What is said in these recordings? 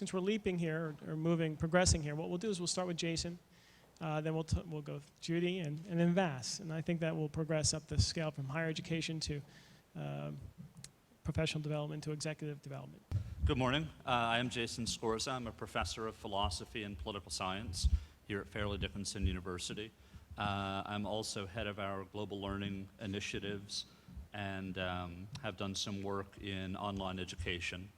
Since we're leaping here, or moving, progressing here, what we'll do is we'll start with Jason, then we'll go with Judy, and then Vas. And I think that will progress up the scale from higher education to professional development to executive development. Good morning. I am Jason Scorza. I'm a professor of philosophy and political science here at Fairleigh Dickinson University. I'm also head of our global learning initiatives and have done some work in online education.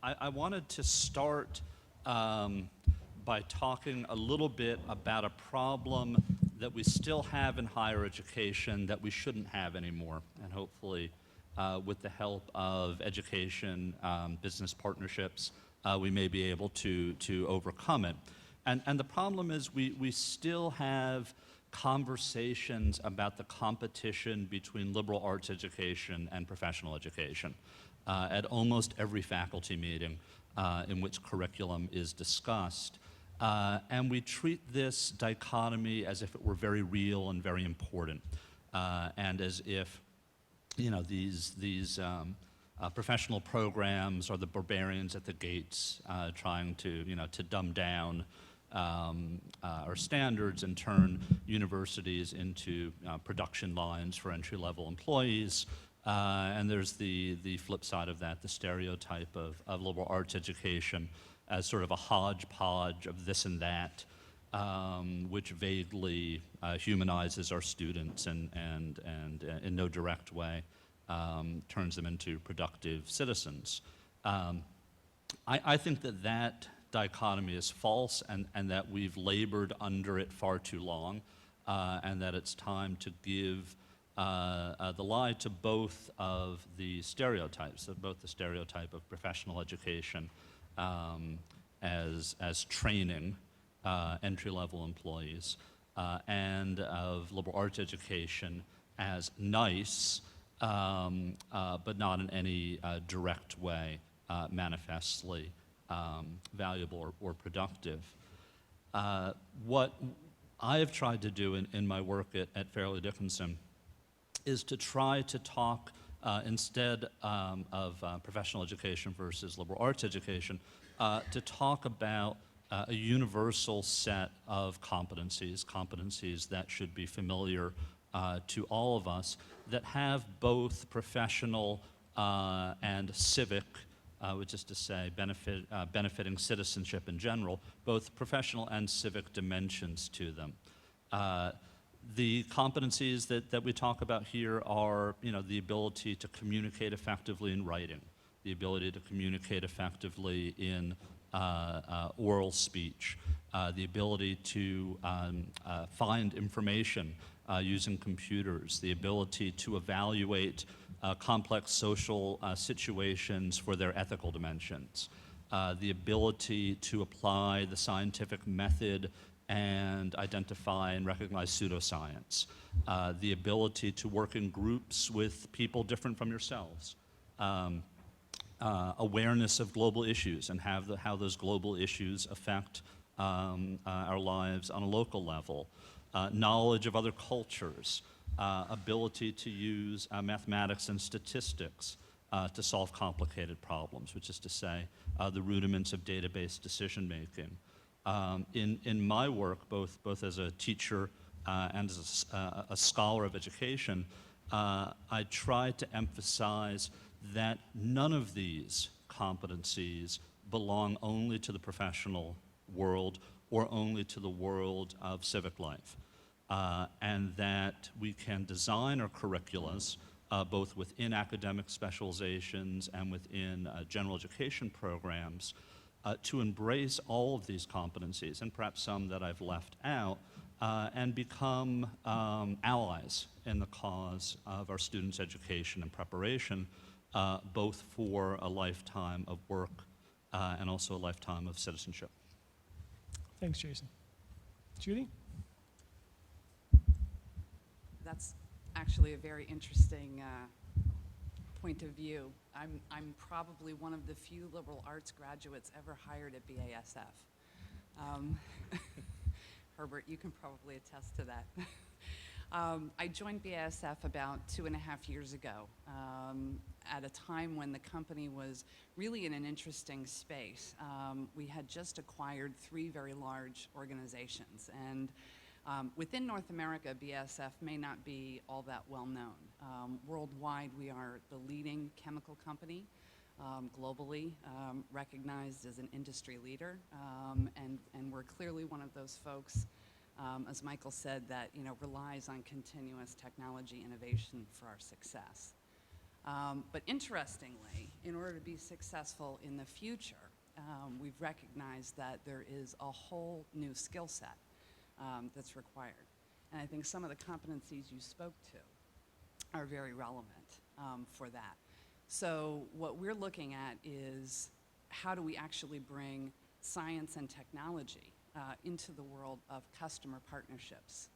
I wanted to start by talking a little bit about a problem that we still have in higher education that we shouldn't have anymore, and hopefully with the help of education business partnerships we may be able to overcome it. And the problem is we still have conversations about the competition between liberal arts education and professional education at almost every faculty meeting in which curriculum is discussed. And we treat this dichotomy as if it were very real and very important, and as if, you know, these professional programs are the barbarians at the gates trying to, you know, to dumb down our standards and turn universities into production lines for entry-level employees. And there's the flip side of that, the stereotype of liberal arts education as sort of a hodgepodge of this and that, which vaguely humanizes our students and in no direct way turns them into productive citizens. I think that dichotomy is false, and that we've labored under it far too long, and that it's time to give the lie to both of the stereotypes, of both the stereotype of professional education as training entry-level employees, and of liberal arts education as nice, but not in any direct way manifestly valuable or productive. What I have tried to do in my work at Fairleigh Dickinson is to try to talk, instead of professional education versus liberal arts education, to talk about a universal set of competencies that should be familiar to all of us, that have both professional and civic, which is to say benefiting citizenship in general, both professional and civic dimensions to them. The competencies that we talk about here are, you know, the ability to communicate effectively in writing, the ability to communicate effectively in oral speech, the ability to find information using computers, the ability to evaluate complex social situations for their ethical dimensions, the ability to apply the scientific method and identify and recognize pseudoscience, the ability to work in groups with people different from yourselves, awareness of global issues and how those global issues affect our lives on a local level, knowledge of other cultures, ability to use mathematics and statistics to solve complicated problems, which is to say the rudiments of database decision making. In my work, both as a teacher and as a scholar of education, I try to emphasize that none of these competencies belong only to the professional world or only to the world of civic life, and that we can design our curriculums both within academic specializations and within general education programs to embrace all of these competencies, and perhaps some that I've left out, and become allies in the cause of our students' education and preparation, both for a lifetime of work and also a lifetime of citizenship. Thanks, Jason. Judy? That's actually a very interesting point of view. I'm probably one of the few liberal arts graduates ever hired at BASF. Herbert, you can probably attest to that. I joined BASF about 2.5 years ago at a time when the company was really in an interesting space. We had just acquired 3 very large organizations, and within North America, BASF may not be all that well known. Worldwide, we are the leading chemical company, globally recognized as an industry leader, and we're clearly one of those folks, as Michael said, that relies on continuous technology innovation for our success. But interestingly, in order to be successful in the future, we've recognized that there is a whole new skill set that's required. And I think some of the competencies you spoke to are very relevant for that. So what we're looking at is how do we actually bring science and technology into the world of customer partnerships?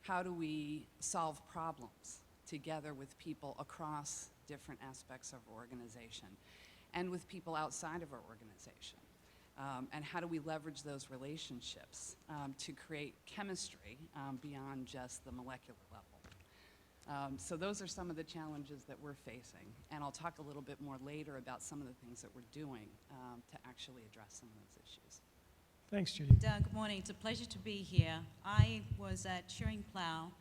How do we solve problems together with people across different aspects of our organization and with people outside of our organization? And how do we leverage those relationships to create chemistry beyond just the molecular level? So those are some of the challenges that we're facing. And I'll talk a little bit more later about some of the things that we're doing to actually address some of those issues. Thanks, Judy. Good morning. It's a pleasure to be here. I was at Schering Plough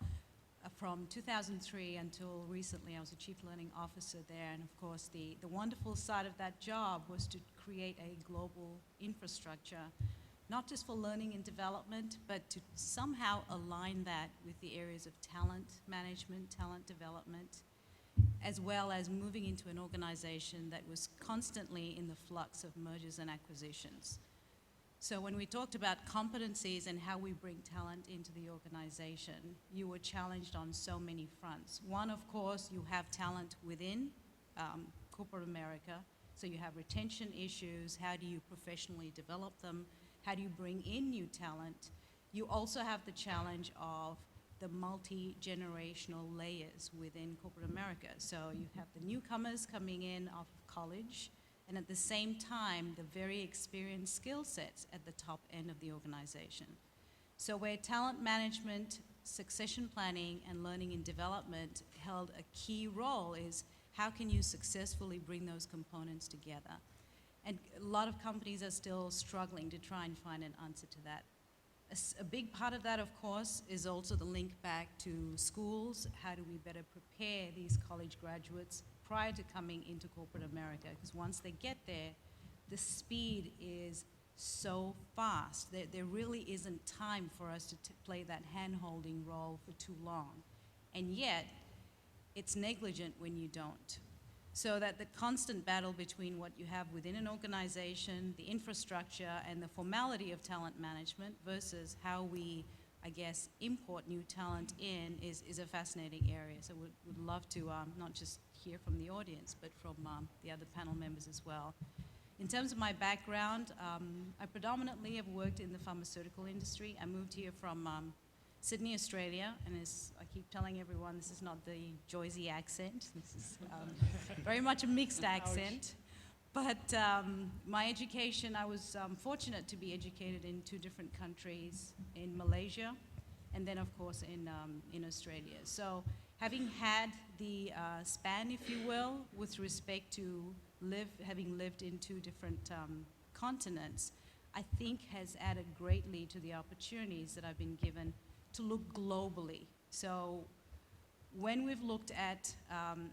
from 2003 until recently. I was a Chief Learning Officer there, and of course the wonderful side of that job was to create a global infrastructure, not just for learning and development, but to somehow align that with the areas of talent management, talent development, as well as moving into an organization that was constantly in the flux of mergers and acquisitions. So when we talked about competencies and how we bring talent into the organization, you were challenged on so many fronts. One, of course, you have talent within corporate America, so you have retention issues. How do you professionally develop them? How do you bring in new talent? You also have the challenge of the multi-generational layers within corporate America. So you have the newcomers coming in off of college, and at the same time, the very experienced skill sets at the top end of the organization. So where talent management, succession planning, and learning and development held a key role is how can you successfully bring those components together? And a lot of companies are still struggling to try and find an answer to that. A big part of that, of course, is also the link back to schools. How do we better prepare these college graduates prior to coming into corporate America? Because once they get there, the speed is so fast. There really isn't time for us to play that hand-holding role for too long. And yet, it's negligent when you don't. So that the constant battle between what you have within an organization, the infrastructure, and the formality of talent management versus how we, I guess, import new talent in is a fascinating area. So would love to not just hear from the audience, but from the other panel members as well. In terms of my background, I predominantly have worked in the pharmaceutical industry. I moved here from Sydney, Australia, and as I keep telling everyone, this is not the Joyzy accent. This is very much a mixed accent. But my education, I was fortunate to be educated in 2 different countries, in Malaysia, and then of course in Australia. So having had the span, if you will, with respect to having lived in 2 different continents, I think has added greatly to the opportunities that I've been given to look globally. So when we've looked at,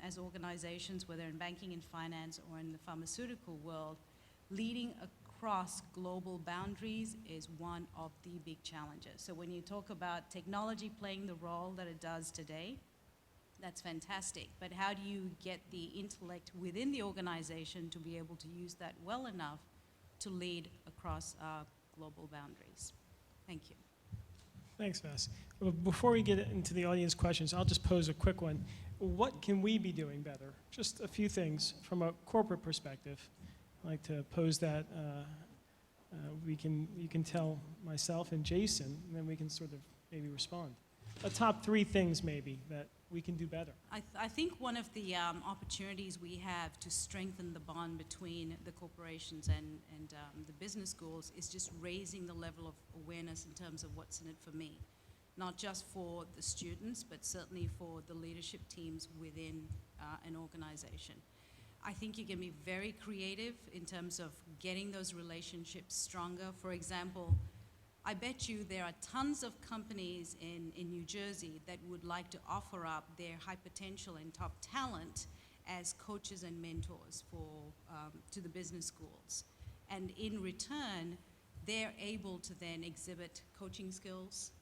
as organizations, whether in banking and finance or in the pharmaceutical world, leading across global boundaries is one of the big challenges. So when you talk about technology playing the role that it does today, that's fantastic. But how do you get the intellect within the organization to be able to use that well enough to lead across global boundaries? Thank you. Thanks, Vass. Well, before we get into the audience questions, I'll just pose a quick one. What can we be doing better? Just a few things from a corporate perspective. I'd like to pose that. You can tell myself and Jason, and then we can sort of maybe respond. A top 3 things maybe that we can do better. I think one of the opportunities we have to strengthen the bond between the corporations and the business schools is just raising the level of awareness in terms of what's in it for me. Not just for the students, but certainly for the leadership teams within an organization. I think you can be very creative in terms of getting those relationships stronger. For example, I bet you there are tons of companies in New Jersey that would like to offer up their high potential and top talent as coaches and mentors to the business schools. And in return, they're able to then exhibit coaching skills,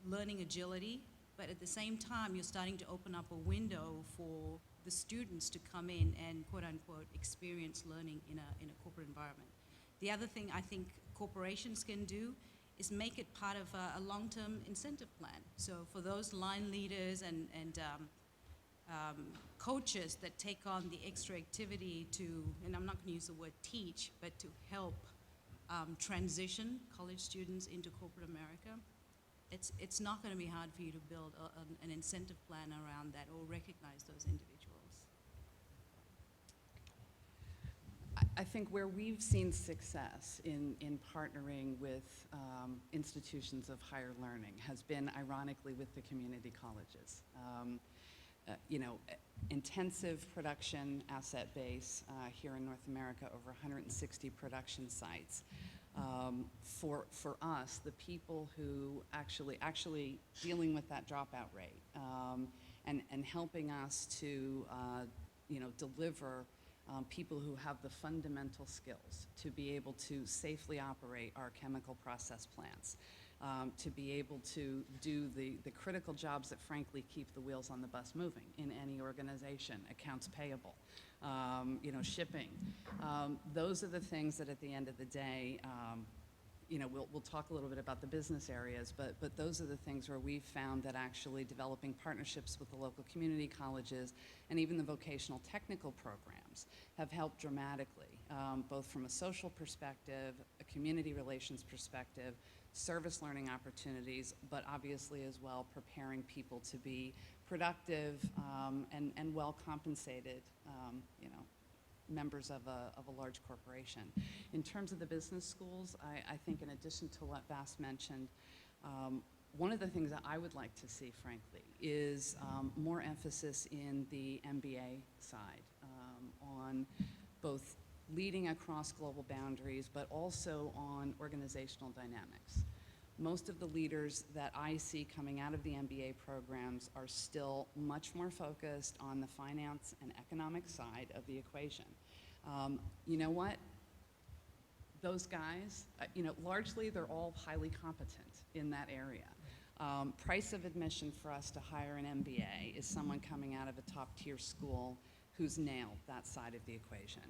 learning agility, but at the same time, you're starting to open up a window for the students to come in and quote-unquote experience learning in a corporate environment. The other thing I think corporations can do is make it part of a long-term incentive plan. So for those line leaders and coaches that take on the extra activity to, and I'm not going to use the word teach, but to help transition college students into corporate America, it's not going to be hard for you to build an incentive plan around that or recognize those individuals. I think where we've seen success in partnering with institutions of higher learning has been, ironically, with the community colleges. Intensive production asset base here in North America, over 160 production sites. For us, the people who actually dealing with that dropout rate and helping us to deliver people who have the fundamental skills to be able to safely operate our chemical process plants, to be able to do the critical jobs that frankly keep the wheels on the bus moving in any organization, accounts payable, shipping. Those are the things that at the end of the day, we'll talk a little bit about the business areas, but those are the things where we've found that actually developing partnerships with the local community colleges and even the vocational technical programs have helped dramatically, both from a social perspective, a community relations perspective, service learning opportunities, but obviously as well preparing people to be productive and well compensated, members of a large corporation. In terms of the business schools, I think in addition to what Vas mentioned, one of the things that I would like to see, frankly, is more emphasis in the MBA side on both leading across global boundaries, but also on organizational dynamics. Most of the leaders that I see coming out of the MBA programs are still much more focused on the finance and economic side of the equation. You know what? Those guys, largely they're all highly competent in that area. Price of admission for us to hire an MBA is someone coming out of a top-tier school who's nailed that side of the equation.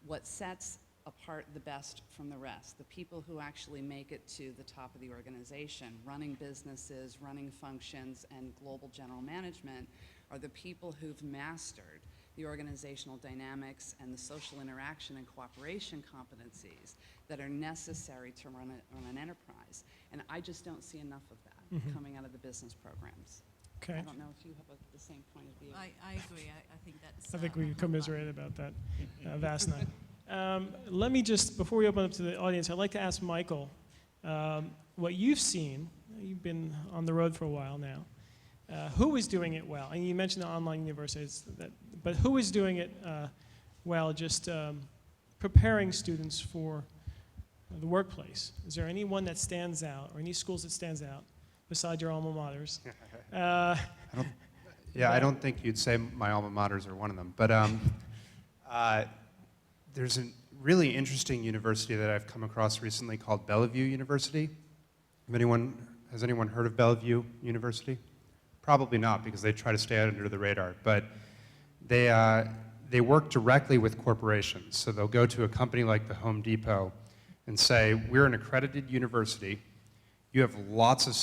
What sets apart the best from the rest, the people who actually make it to the top of the organization, running businesses, running functions, and global general management, are the people who've mastered the organizational dynamics and the social interaction and cooperation competencies that are necessary to run an enterprise. And I just don't see enough of that coming out of the business programs. Okay. I don't know if you have the same point of view. I agree. I think that's. I think we commiserate about that, Vas and I. Let me just, before we open up to the audience, I'd like to ask Michael, what you've seen, you've been on the road for a while now, who is doing it well? And you mentioned the online universities, but who is doing it well, just preparing students for the workplace? Is there anyone that stands out, or any schools that stands out, besides your alma maters? I don't think you'd say my alma maters are one of them, but there's a really interesting university that I've come across recently called Bellevue University. Has anyone heard of Bellevue University? Probably not, because they try to stay out under the radar, but they work directly with corporations. So they'll go to a company like the Home Depot and say, we're an accredited university. You have lots of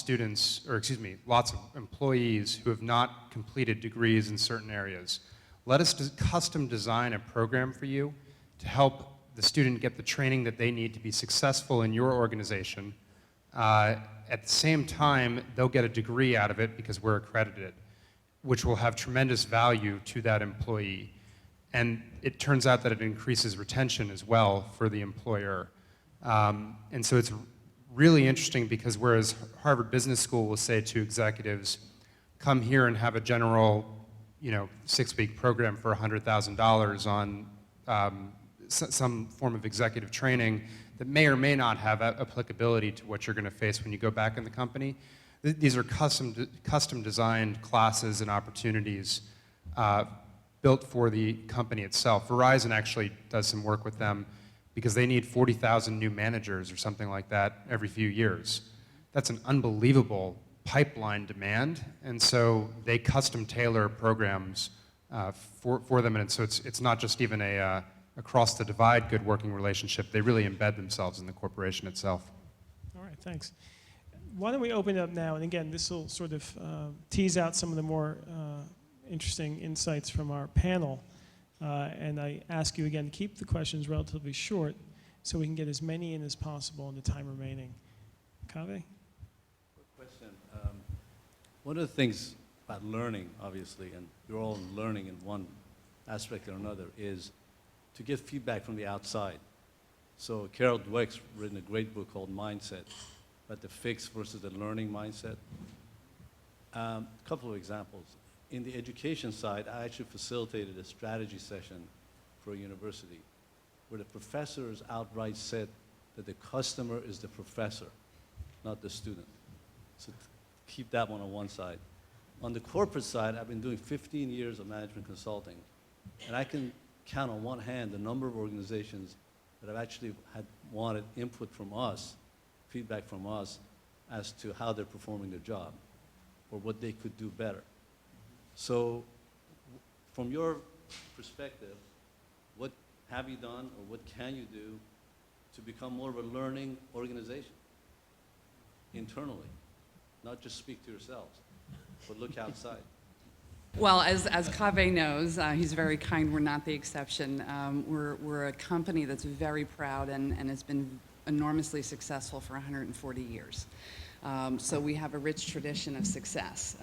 lots of employees who have not completed degrees in certain areas. Let us custom design a program for you to help the student get the training that they need to be successful in your organization. At the same time, they'll get a degree out of it because we're accredited, which will have tremendous value to that employee. And it turns out that it increases retention as well for the employer. And so it's really interesting because whereas Harvard Business School will say to executives, come here and have a general, 6-week program for $100,000 on some form of executive training that may or may not have applicability to what you're going to face when you go back in the company. These are custom designed classes and opportunities built for the company itself. Verizon actually does some work with them because they need 40,000 new managers or something like that every few years. That's an unbelievable pipeline demand, and so they custom tailor programs for them, and so it's not just even a across the divide good working relationship. They really embed themselves in the corporation itself. All right, thanks. Why don't we open it up now, and again, this will sort of tease out some of the more interesting insights from our panel, and I ask you again, keep the questions relatively short so we can get as many in as possible in the time remaining. Kaveh? Question. One of the things about learning, obviously, and we're all learning in one aspect or another, is to get feedback from the outside. So Carol Dweck's written a great book called Mindset, about the fixed versus the learning mindset. A couple of examples. In the education side, I actually facilitated a strategy session for a university where the professors outright said that the customer is the professor, not the student. So keep that one on one side. On the corporate side, I've been doing 15 years of management consulting, and I can count on one hand the number of organizations that have actually had wanted input from us, feedback from us, as to how they're performing their job or what they could do better. So from your perspective, what have you done or what can you do to become more of a learning organization internally? Not just speak to yourselves, but look outside. Well, as Kaveh knows, he's very kind, we're not the exception. We're a company that's very proud and has been enormously successful for 140 years. So we have a rich tradition of success,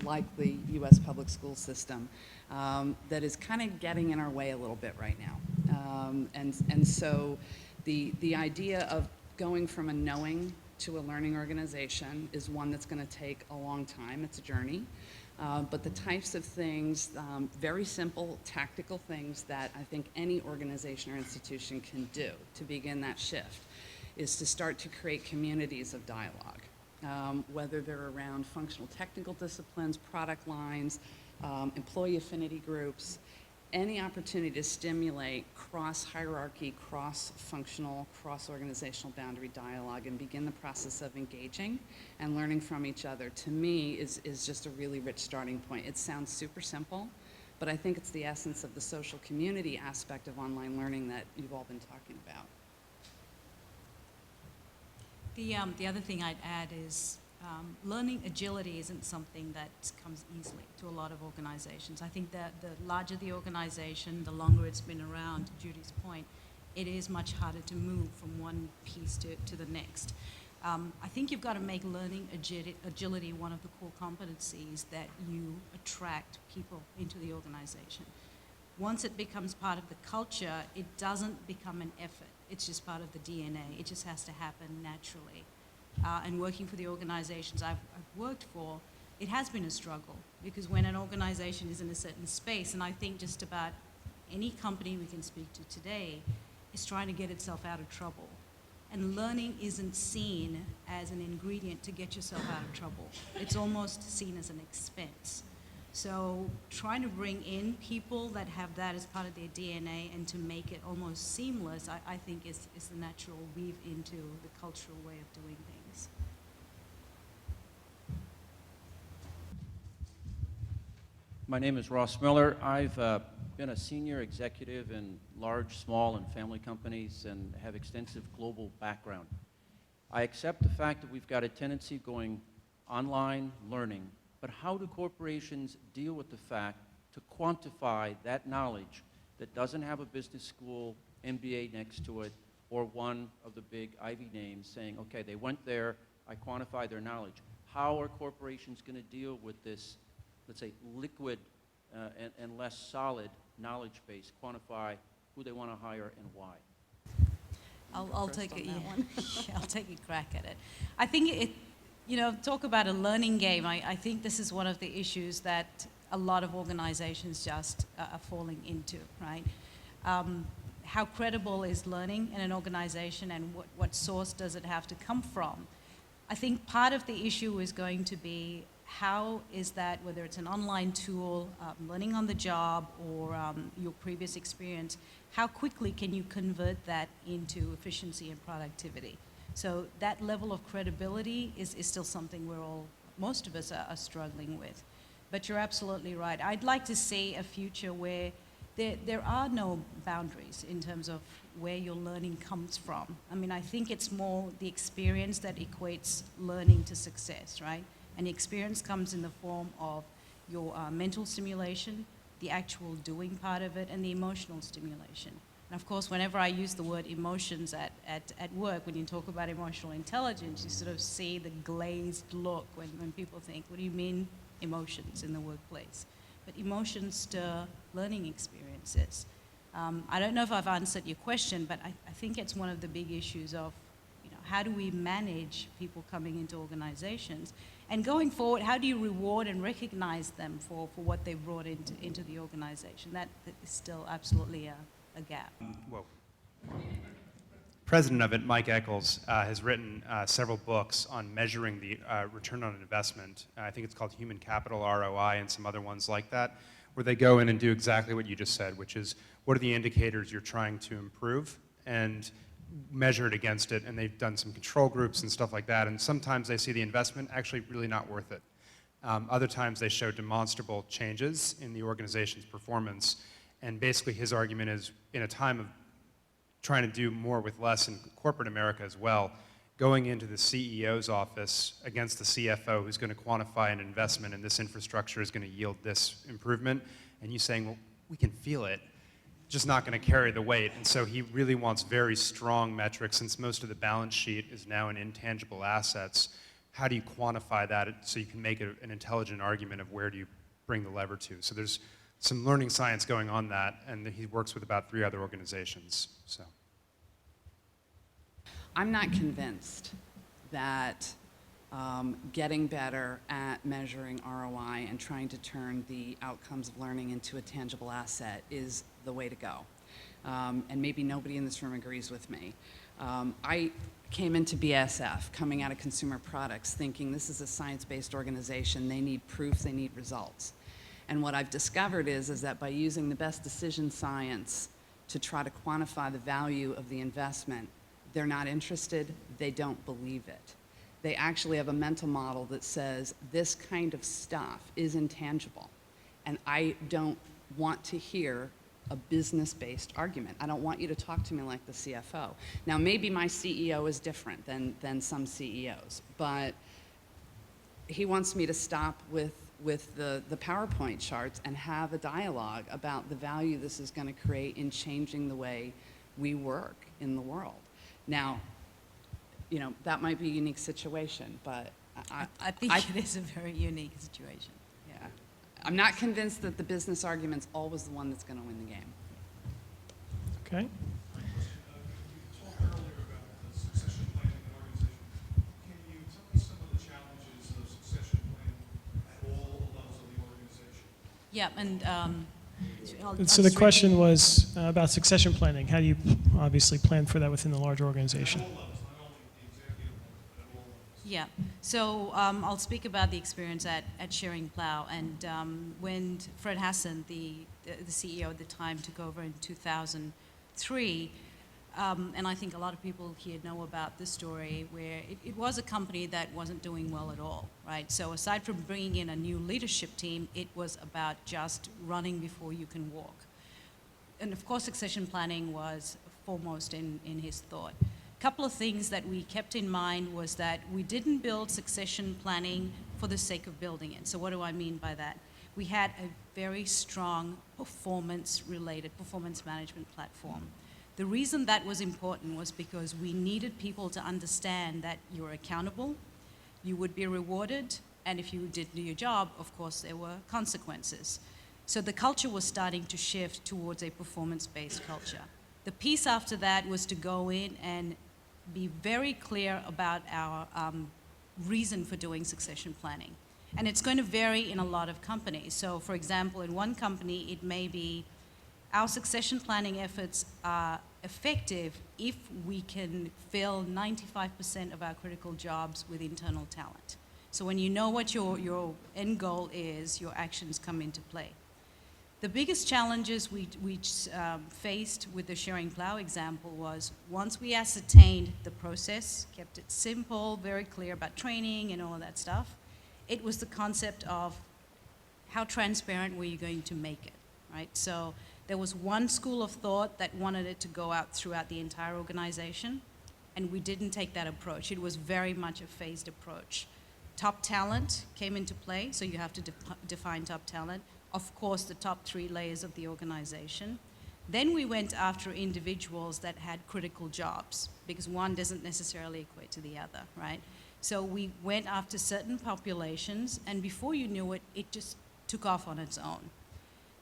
like the U.S. public school system, that is kind of getting in our way a little bit right now. And so the idea of going from a knowing to a learning organization is one that's going to take a long time. It's a journey. But the types of things, very simple, tactical things that I think any organization or institution can do to begin that shift is to start to create communities of dialogue, whether they're around functional technical disciplines, product lines, employee affinity groups, any opportunity to stimulate cross-hierarchy, cross-functional, cross-organizational boundary dialogue and begin the process of engaging and learning from each other, to me, is just a really rich starting point. It sounds super simple, but I think it's the essence of the social community aspect of online learning that you've all been talking about. The other thing I'd add is learning agility isn't something that comes easily to a lot of organizations. I think that the larger the organization, the longer it's been around, to Judy's point, it is much harder to move from one piece to the next. I think you've got to make learning agility one of the core competencies that you attract people into the organization. Once it becomes part of the culture, it doesn't become an effort. It's just part of the DNA. It just has to happen naturally. And working for the organizations I've worked for, it has been a struggle because when an organization is in a certain space, and I think just about any company we can speak to today is trying to get itself out of trouble. And learning isn't seen as an ingredient to get yourself out of trouble. It's almost seen as an expense. So trying to bring in people that have that as part of their DNA and to make it almost seamless, I think is the natural weave into the cultural way of doing things. My name is Ross Miller. I've been a senior executive in large, small, and family companies and have extensive global background. I accept the fact that we've got a tendency going online learning, but how do corporations deal with the fact to quantify that knowledge that doesn't have a business school MBA next to it or one of the big Ivy names saying, okay, they went there, I quantify their knowledge. How are corporations going to deal with this, let's say, liquid and less solid knowledge base, quantify who they want to hire and why? I'll take it. Yeah, I'll take a crack at it. I think talk about a learning game. I think this is one of the issues that a lot of organizations just are falling into, right? How credible is learning in an organization, and what source does it have to come from? I think part of the issue is going to be how is that, whether it's an online tool, learning on the job, or your previous experience, how quickly can you convert that into efficiency and productivity? So that level of credibility is still something most of us are struggling with. But you're absolutely right. I'd like to see a future where there are no boundaries in terms of where your learning comes from. I mean, I think it's more the experience that equates learning to success, right? And the experience comes in the form of your mental stimulation, the actual doing part of it, and the emotional stimulation. And of course, whenever I use the word emotions at work, when you talk about emotional intelligence, you sort of see the glazed look when people think, what do you mean emotions in the workplace? But emotions stir learning experiences. I don't know if I've answered your question, but I think it's one of the big issues of, how do we manage people coming into organizations? And going forward, how do you reward and recognize them for what they've brought into the organization? That is still absolutely a gap. Whoa. President of it, Mike Eccles, has written several books on measuring the return on investment. I think it's called Human Capital, ROI, and some other ones like that, where they go in and do exactly what you just said, which is what are the indicators you're trying to improve, and measure it against it. And they've done some control groups and stuff like that, and sometimes they see the investment actually really not worth it. Other times they show demonstrable changes in the organization's performance, and basically his argument is, in a time of trying to do more with less in corporate America as well, going into the CEO's office against the CFO who's going to quantify an investment in this infrastructure is going to yield this improvement, and you saying, well, we can feel it, just not going to carry the weight. And so he really wants very strong metrics, since most of the balance sheet is now in intangible assets. How do you quantify that so you can make an intelligent argument of where do you bring the lever to? So there's some learning science going on that, and he works with about 3 other organizations. So I'm not convinced that getting better at measuring ROI and trying to turn the outcomes of learning into a tangible asset is the way to go. And maybe nobody in this room agrees with me. I came into BASF, coming out of consumer products, thinking this is a science-based organization. They need proof, they need results. And what I've discovered is that by using the best decision science to try to quantify the value of the investment, they're not interested, they don't believe it. They actually have a mental model that says this kind of stuff is intangible. And I don't want to hear a business-based argument. I don't want you to talk to me like the CFO. Now, maybe my CEO is different than some CEOs, but he wants me to stop with the PowerPoint charts and have a dialogue about the value this is going to create in changing the way we work in the world. Now, that might be a unique situation, but I think it is a very unique situation. Yeah. I'm not convinced that the business argument's always the one that's going to win the game. Okay. You talked earlier about the succession planning in an organization. Can you tell me some of the challenges of succession planning at all levels of the organization? Yeah, and So the question was about succession planning. How do you obviously plan for that within the large organization? At all levels, not only the executive level, but at all levels. Yeah, so I'll speak about the experience at Schering Plough, and when Fred Hassan, the CEO at the time, took over in 2003, and I think a lot of people here know about this story, where it was a company that wasn't doing well at all, right? So aside from bringing in a new leadership team, it was about just running before you can walk. And of course, succession planning was foremost in his thought. A couple of things that we kept in mind was that we didn't build succession planning for the sake of building it. So what do I mean by that? We had a very strong performance management platform. The reason that was important was because we needed people to understand that you're accountable, you would be rewarded, and if you didn't do your job, of course, there were consequences. So the culture was starting to shift towards a performance-based culture. The piece after that was to go in and be very clear about our reason for doing succession planning. And it's going to vary in a lot of companies. So for example, in one company, it may be our succession planning efforts are effective if we can fill 95% of our critical jobs with internal talent. So when you know what your end goal is, your actions come into play. The biggest challenges we faced with the Schering Plough example was once we ascertained the process, kept it simple, very clear about training and all of that stuff, it was the concept of how transparent were you going to make it, right? So there was one school of thought that wanted it to go out throughout the entire organization, and we didn't take that approach. It was very much a phased approach. Top talent came into play, so you have to define top talent. Of course, the top 3 layers of the organization. Then we went after individuals that had critical jobs, because one doesn't necessarily equate to the other, right? So we went after certain populations, and before you knew it, it just took off on its own.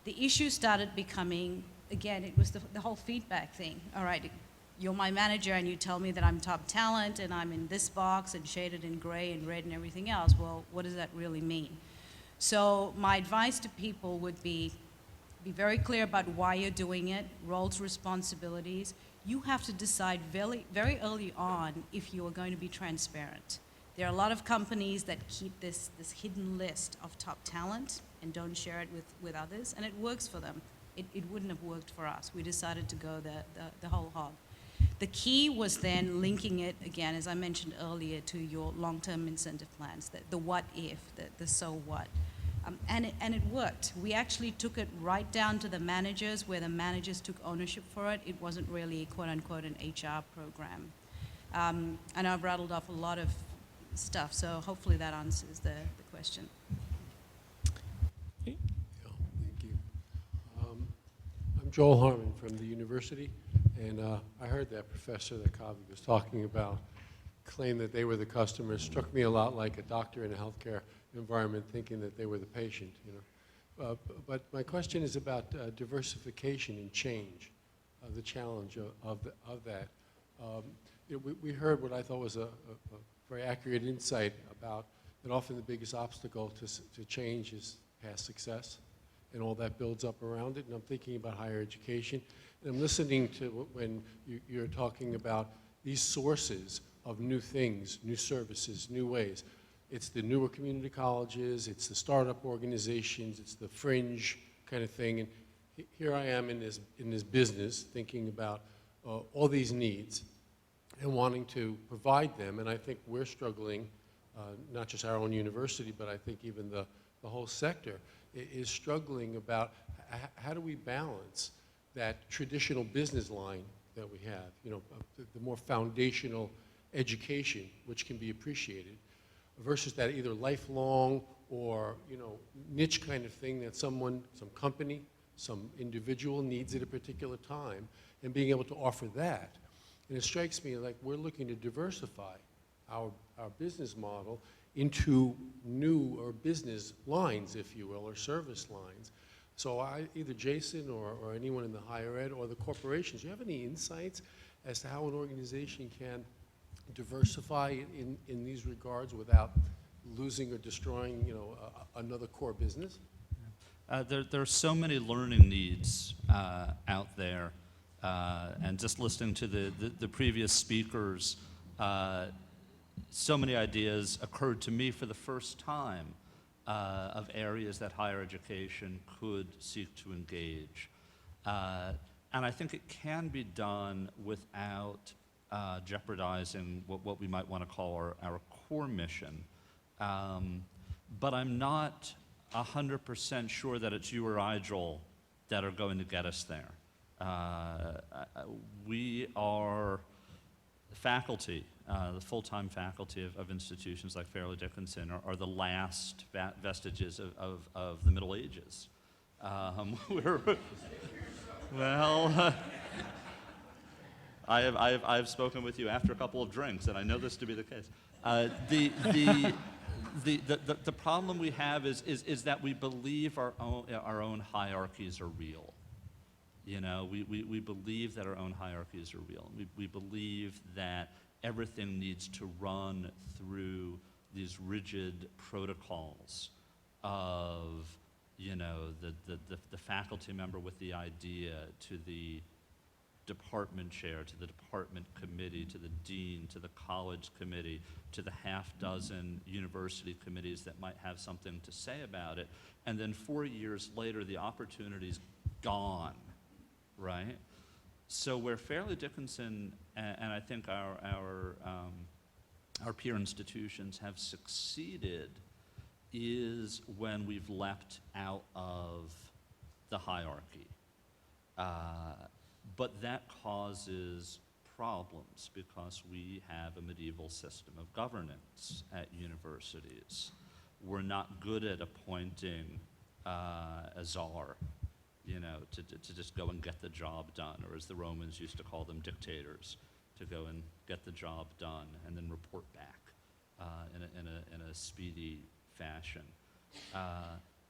The issue started becoming, again, it was the whole feedback thing. All right, you're my manager and you tell me that I'm top talent and I'm in this box and shaded in gray and red and everything else. Well, what does that really mean? So my advice to people would be very clear about why you're doing it, roles, responsibilities. You have to decide very, very early on if you are going to be transparent. There are a lot of companies that keep this hidden list of top talent and don't share it with others, and it works for them. It wouldn't have worked for us. We decided to go the whole hog. The key was then linking it, again, as I mentioned earlier, to your long-term incentive plans, the what if, the so what. And it worked. We actually took it right down to the managers, where the managers took ownership for it. It wasn't really, quote-unquote, an HR program. And I've rattled off a lot of stuff, so hopefully that answers the question. Yeah, thank you. I'm Joel Harmon from the university, and I heard that professor that Kavi was talking about claim that they were the customers. Struck me a lot like a doctor in a healthcare environment thinking that they were the patient, you know. But my question is about diversification and change, the challenge of that. We heard what I thought was a very accurate insight about that often the biggest obstacle to change is past success, and all that builds up around it. And I'm thinking about higher education, and I'm listening to when you're talking about these sources of new things, new services, new ways. It's the newer community colleges, it's the startup organizations, it's the fringe kind of thing. And here I am in this business thinking about all these needs and wanting to provide them. And I think we're struggling, not just our own university, but I think even the whole sector is struggling about how do we balance that traditional business line that we have, you know, the more foundational education, which can be appreciated, versus that either lifelong or, you know, niche kind of thing that some company, some individual needs at a particular time, and being able to offer that. And it strikes me like we're looking to diversify our business model into new or business lines, if you will, or service lines. So either Jason or anyone in the higher ed or the corporations, do you have any insights as to how an organization can diversify in these regards without losing or destroying, you know, another core business? There are so many learning needs out there, and just listening to the previous speakers, so many ideas occurred to me for the first time of areas that higher education could seek to engage. And I think it can be done without jeopardizing what we might want to call our core mission. But I'm not 100% sure that it's you or I, Joel, that are going to get us there. We are faculty, the full-time faculty of institutions like Fairleigh Dickinson are the last vestiges of the Middle Ages. Well, I've spoken with you after a couple of drinks, and I know this to be the case. The problem we have is that we believe our own hierarchies are real. You know, we believe that our own hierarchies are real. We believe that everything needs to run through these rigid protocols of, you know, the faculty member with the idea to the department chair, to the department committee, to the dean, to the college committee, to the half dozen university committees that might have something to say about it. And then 4 years later, the opportunity's gone, right? So where Fairleigh Dickinson and I think our peer institutions have succeeded is when we've leapt out of the hierarchy. But that causes problems because we have a medieval system of governance at universities. We're not good at appointing a czar, you know, to just go and get the job done, or as the Romans used to call them, dictators, to go and get the job done and then report back in a speedy fashion.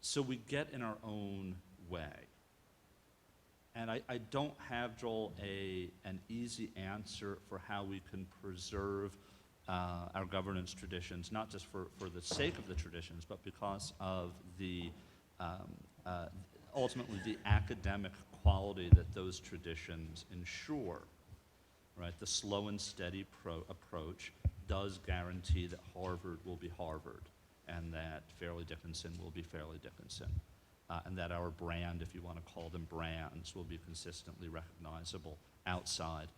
So we get in our own way. And I don't have, Joel, an easy answer for how we can preserve our governance traditions, not just for the sake of the traditions, but because of the ultimately the academic quality that those traditions ensure. Right? The slow and steady approach does guarantee that Harvard will be Harvard, and that Fairleigh Dickinson will be Fairleigh Dickinson. And that our brand, if you want to call them brands, will be consistently recognizable outside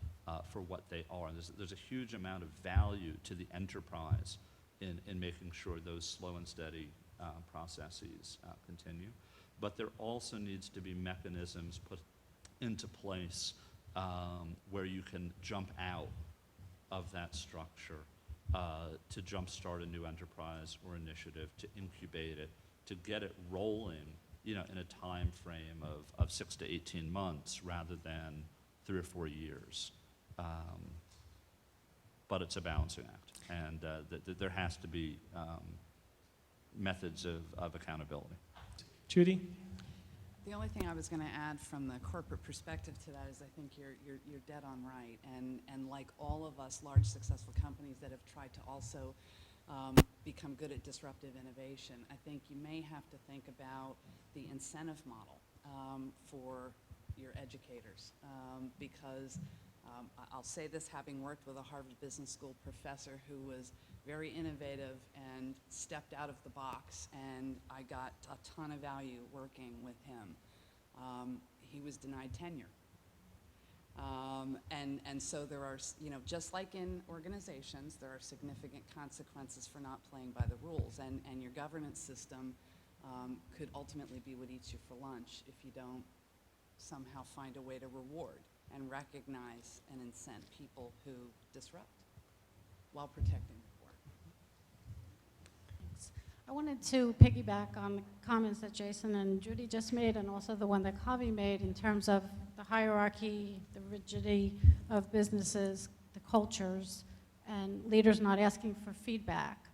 for what they are. And there's a huge amount of value to the enterprise in making sure those slow and steady processes continue. But there also needs to be mechanisms put into place where you can jump out of that structure to jumpstart a new enterprise or initiative, to incubate it, to get it rolling, you know, in a time frame of 6 to 18 months rather than 3 or 4 years. But it's a balancing act, and there has to be methods of accountability. Judy? The only thing I was going to add from the corporate perspective to that is I think you're dead on right. And like all of us large successful companies that have tried to also become good at disruptive innovation, I think you may have to think about the incentive model for your educators. Because I'll say this, having worked with a Harvard Business School professor who was very innovative and stepped out of the box, and I got a ton of value working with him. He was denied tenure. And so there are, you know, just like in organizations, there are significant consequences for not playing by the rules. And your governance system could ultimately be what eats you for lunch if you don't somehow find a way to reward and recognize and incent people who disrupt while protecting the poor. Thanks. I wanted to piggyback on the comments that Jason and Judy just made, and also the one that Kavi made in terms of the hierarchy, the rigidity of businesses, the cultures, and leaders not asking for feedback.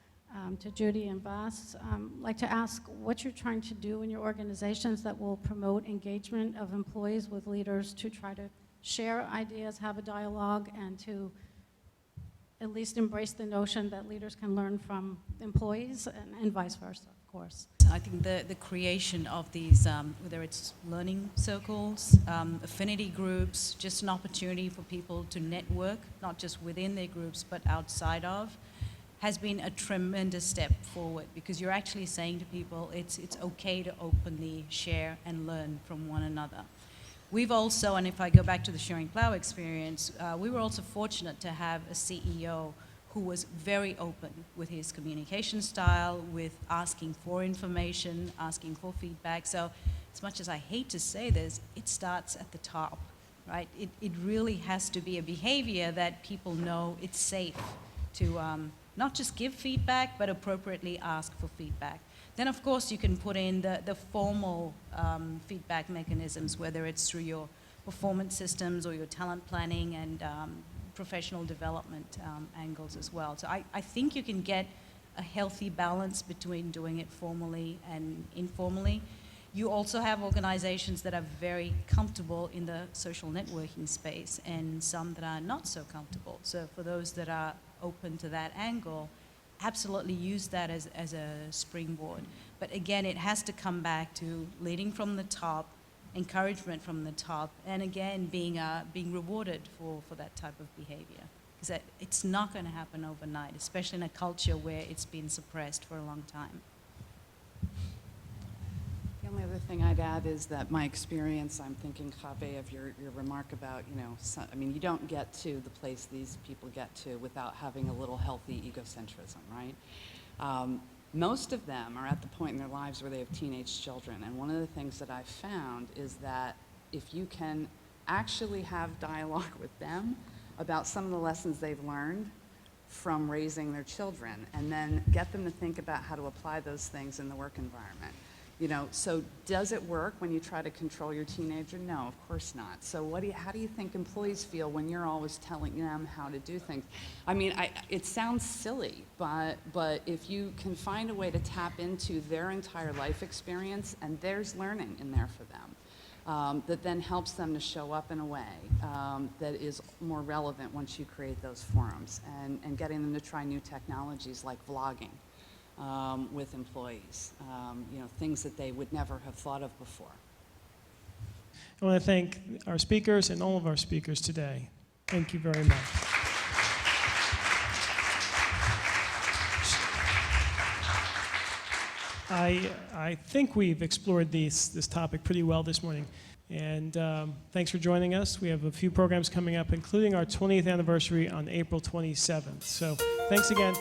To Judy and Bas, I'd like to ask what you're trying to do in your organizations that will promote engagement of employees with leaders to try to share ideas, have a dialogue, and to at least embrace the notion that leaders can learn from employees and vice versa, of course. I think the creation of these, whether it's learning circles, affinity groups, just an opportunity for people to network, not just within their groups, but outside of, has been a tremendous step forward, because you're actually saying to people it's okay to openly share and learn from one another. We've also, and if I go back to the Schering Plough experience, we were also fortunate to have a CEO who was very open with his communication style, with asking for information, asking for feedback. So as much as I hate to say this, it starts at the top, right? It really has to be a behavior that people know it's safe to not just give feedback, but appropriately ask for feedback. Then, of course, you can put in the formal feedback mechanisms, whether it's through your performance systems or your talent planning and professional development angles as well. So I think you can get a healthy balance between doing it formally and informally. You also have organizations that are very comfortable in the social networking space and some that are not so comfortable. So for those that are open to that angle, absolutely use that as a springboard. But again, it has to come back to leading from the top, encouragement from the top, and again, being rewarded for that type of behavior. Because it's not going to happen overnight, especially in a culture where it's been suppressed for a long time. The only other thing I'd add is that my experience, I'm thinking, Kaveh, of your remark about, I mean, you don't get to the place these people get to without having a little healthy egocentrism, right? Most of them are at the point in their lives where they have teenage children, and one of the things that I've found is that if you can actually have dialogue with them about some of the lessons they've learned from raising their children, and then get them to think about how to apply those things in the work environment. So does it work when you try to control your teenager? No, of course not. So how do you think employees feel when you're always telling them how to do things? I mean, it sounds silly, but if you can find a way to tap into their entire life experience, and there's learning in there for them, that then helps them to show up in a way that is more relevant once you create those forums, and getting them to try new technologies like vlogging. With employees, things that they would never have thought of before. I want to thank our speakers and all of our speakers today. Thank you very much. I think we've explored this topic pretty well this morning. And thanks for joining us. We have a few programs coming up, including our 20th anniversary on April 27th. So thanks again.